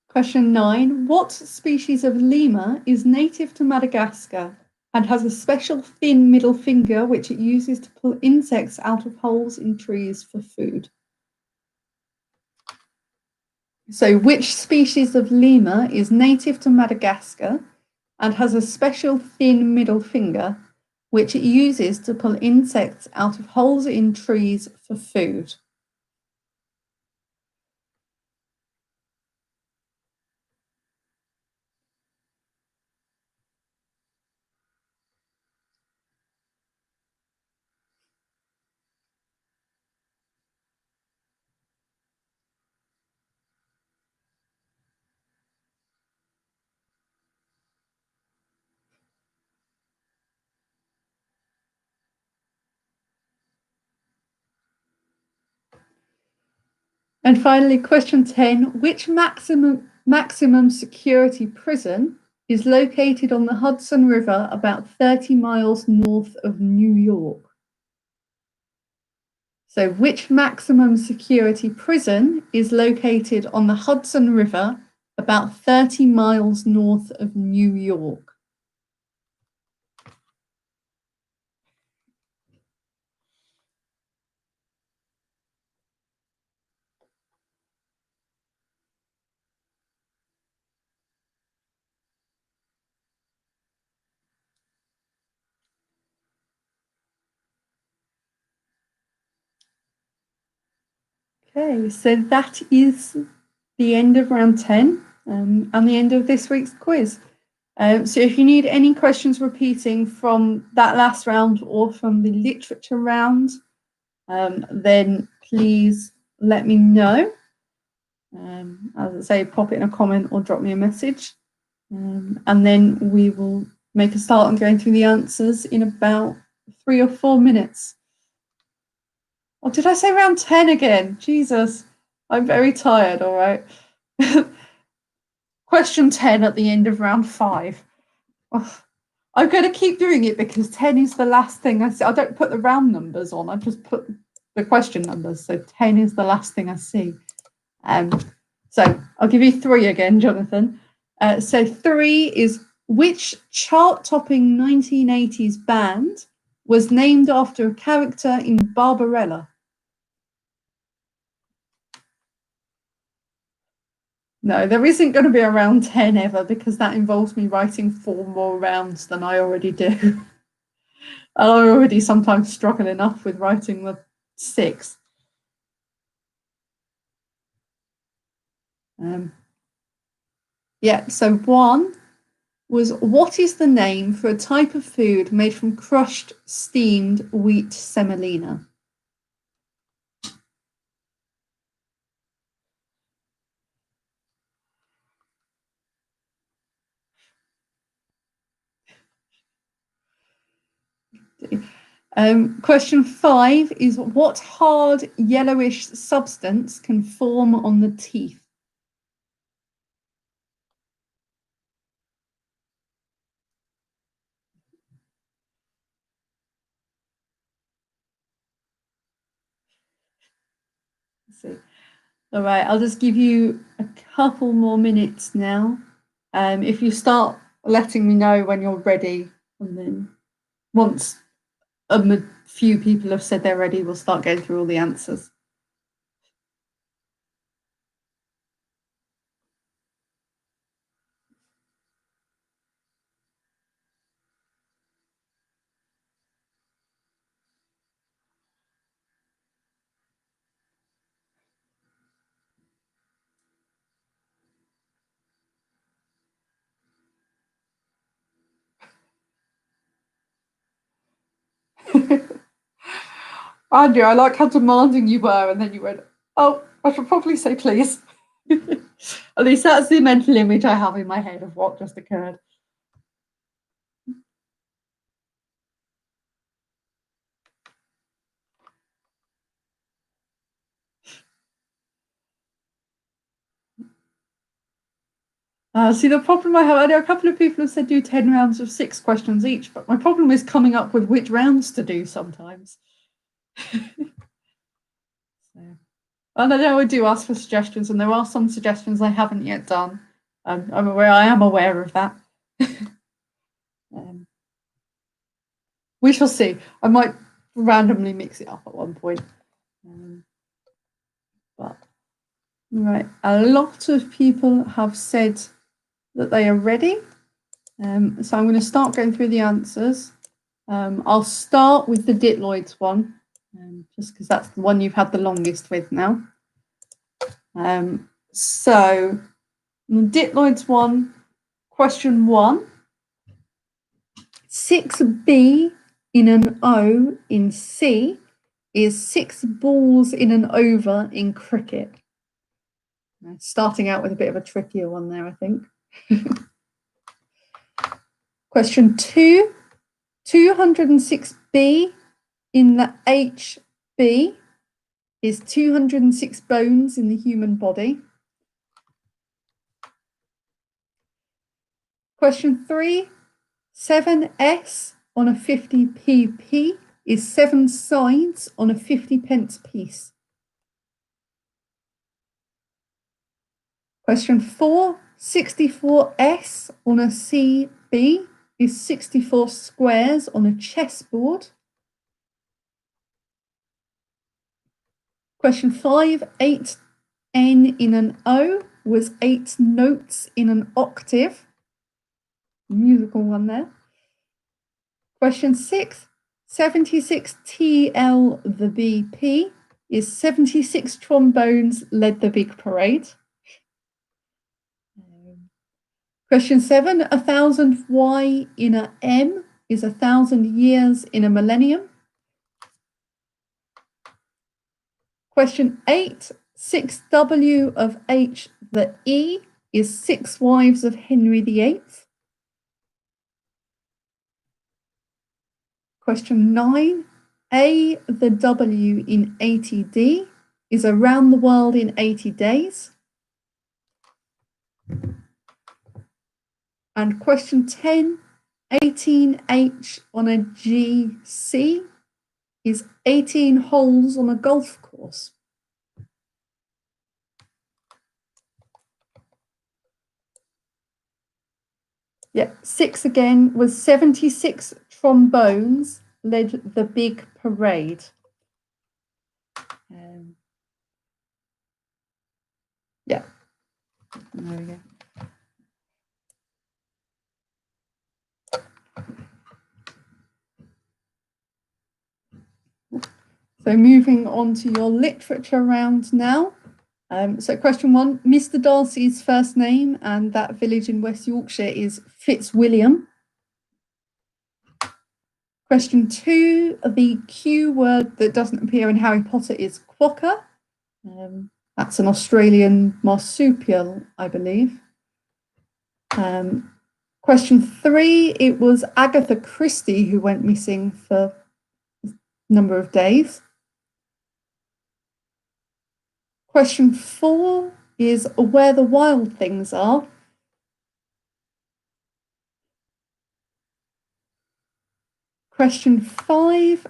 Question 9. What species of lemur is native to Madagascar and has a special thin middle finger which it uses to pull insects out of holes in trees for food? So which species of lemur is native to Madagascar and has a special thin middle finger which it uses to pull insects out of holes in trees for food? And finally, question 10, which maximum security prison is located on the Hudson River about 30 miles north of New York? So which maximum security prison is located on the Hudson River about 30 miles north of New York? Okay, so that is the end of round 10 and the end of this week's quiz. So if you need any questions repeating from that last round or from the literature round, then please let me know. As I say, pop it in a comment or drop me a message. And then we will make a start on going through the answers in about 3 or 4 minutes. Oh, did I say round 10 again? Jesus, I'm very tired, all right. Question 10 at the end of round 5. Oh, I'm going to keep doing it because 10 is the last thing I see. I don't put the round numbers on, I just put the question numbers. So 10 is the last thing I see. So I'll give you 3 again, Jonathan. So 3 is which chart-topping 1980s band was named after a character in Barbarella? No, there isn't going to be a round 10 ever because that involves me writing 4 more rounds than I already do. I already sometimes struggle enough with writing the 6. Yeah, so one was, what is the name for a type of food made from crushed, steamed wheat semolina? Question 5 is, what hard yellowish substance can form on the teeth? Let's see. All right, I'll just give you a couple more minutes now. If you start letting me know when you're ready, and then once a few people have said they're ready, we'll start going through all the answers. Andrew, I like how demanding you were, and then you went, oh, I should probably say please. At least that's the mental image I have in my head of what just occurred. See, the problem I have, I know a couple of people have said do 10 rounds of 6 questions each, but my problem is coming up with which rounds to do sometimes. So, and I know I do ask for suggestions, and there are some suggestions I haven't yet done. I am aware of that. We shall see. I might randomly mix it up at one point. But right, a lot of people have said that they are ready. So I'm going to start going through the answers. I'll start with the Ditloids one, just because that's the one you've had the longest with now. So the Ditloids one, question 1. 6B in an O in C is 6 balls in an over in cricket. Starting out with a bit of a trickier one there, I think. Question 2, 206B in the HB is 206 bones in the human body. Question 3, 7S on a 50pp is 7 sides on a 50p piece. Question 4, 64S on a CB is 64 squares on a chessboard. Question 5, 8N in an O was 8 notes in an octave. Musical one there. Question 6, 76TL the BP is 76 trombones led the big parade. Question 7, 1,000 Y in a M is 1,000 years in a millennium. Question 8, 6W of H the E is 6 wives of Henry VIII. Question 9, A the W in 80D is around the world in 80 days. And question 10, 18H on a GC is 18 holes on a golf course. Yeah, 6 again was 76 trombones led the big parade. Yeah, there we go. So moving on to your literature round now. So question 1, Mr. Darcy's first name and that village in West Yorkshire is Fitzwilliam. Question 2, the Q word that doesn't appear in Harry Potter is quokka. That's an Australian marsupial, I believe. Question 3, it was Agatha Christie who went missing for a number of days. Question 4 is where the wild things are. Question 5,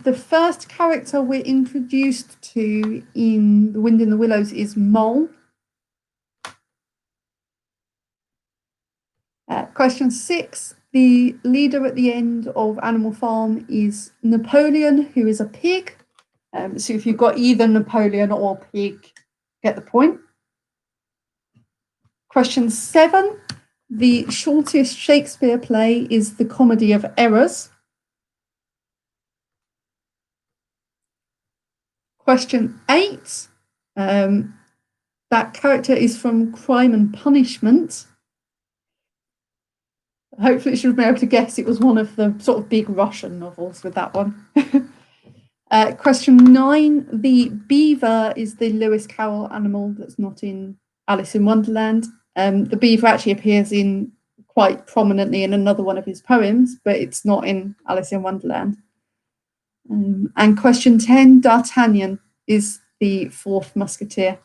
the first character we're introduced to in The Wind in the Willows is Mole. Question 6, the leader at the end of Animal Farm is Napoleon, who is a pig. So if you've got either Napoleon or pig, get the point. Question 7, the shortest Shakespeare play is The Comedy of Errors. Question 8, that character is from Crime and Punishment. Hopefully you should have been able to guess it was one of the sort of big Russian novels with that one. Question 9, the beaver is the Lewis Carroll animal that's not in Alice in Wonderland. The beaver actually appears in quite prominently in another one of his poems, but it's not in Alice in Wonderland. And question 10, D'Artagnan is the fourth musketeer.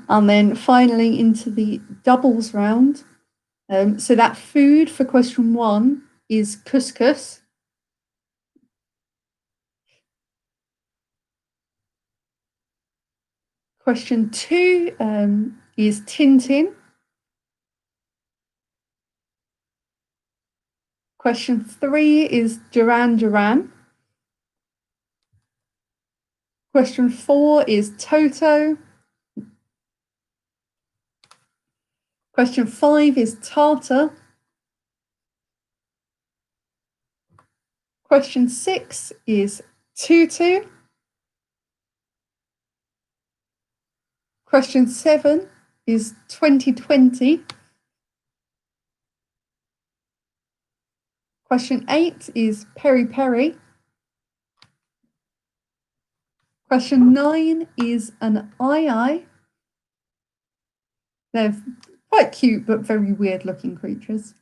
And then finally into the doubles round. So that food for question 1 is couscous. Question 2 is Tintin. Question 3 is Duran Duran. Question 4 is Toto. Question 5 is Tartar. Question 6 is Tutu. Question 7 is 2020. Question 8 is Peri Peri. Question 9 is an Ai. They're quite cute, but very weird looking creatures.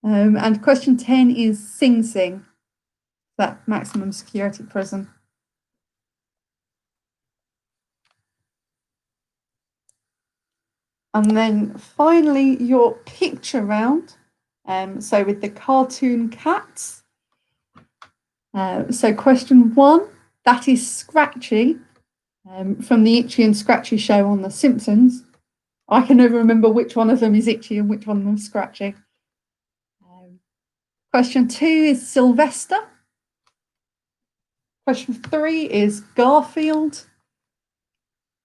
And question 10 is Sing Sing, that maximum security prison. And then finally, your picture round. So with the cartoon cats. So question 1, that is Scratchy from the Itchy and Scratchy show on The Simpsons. I can never remember which one of them is Itchy and which one of them is Scratchy. Question 2 is Sylvester. Question 3 is Garfield.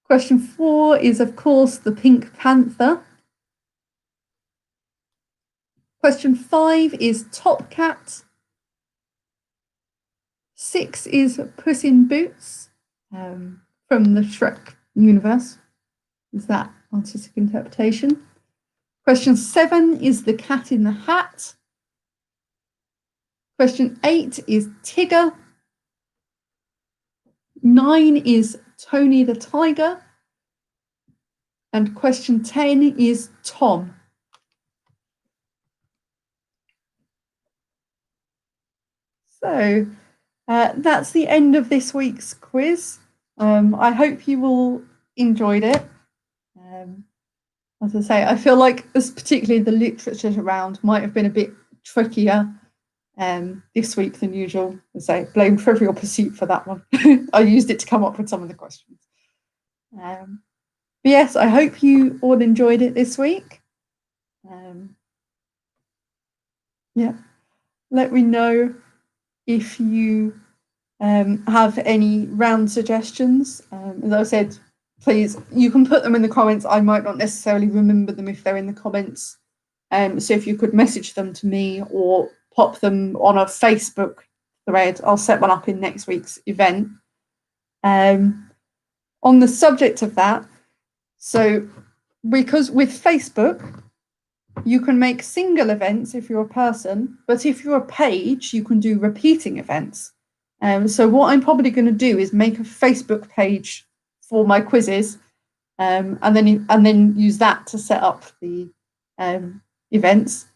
Question 4 is, of course, the Pink Panther. Question 5 is Top Cat. 6 is Puss in Boots from the Shrek universe. Is that artistic interpretation? Question 7 is the Cat in the Hat. Question 8 is Tigger. 9 is Tony the Tiger. And question 10 is Tom. So that's the end of this week's quiz. I hope you all enjoyed it. As I say, I feel like particularly the literature round might have been a bit trickier this week than usual. As I say, blame Trivial Pursuit for that one. I used it to come up with some of the questions. But yes, I hope you all enjoyed it this week. Yeah, let me know if you have any round suggestions. As I said, please, you can put them in the comments. I might not necessarily remember them if they're in the comments. So if you could message them to me or pop them on a Facebook thread, I'll set one up in next week's event. On the subject of that, so because with Facebook, you can make single events if you're a person, but if you're a page, you can do repeating events. So what I'm probably going to do is make a Facebook page for my quizzes, and then use that to set up the events.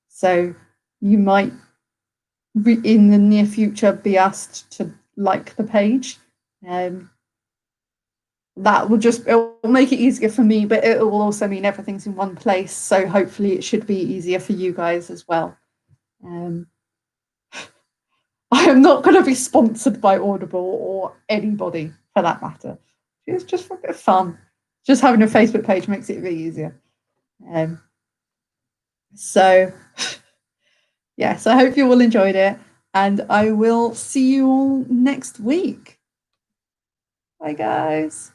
So you might, in the near future, be asked to like the page. That will it'll make it easier for me, but it will also mean everything's in one place. So hopefully it should be easier for you guys as well. I am not going to be sponsored by Audible or anybody for that matter. It's just for a bit of fun. Just having a Facebook page makes it really easier. So yes, I hope you all enjoyed it, and I will see you all next week. Bye, guys.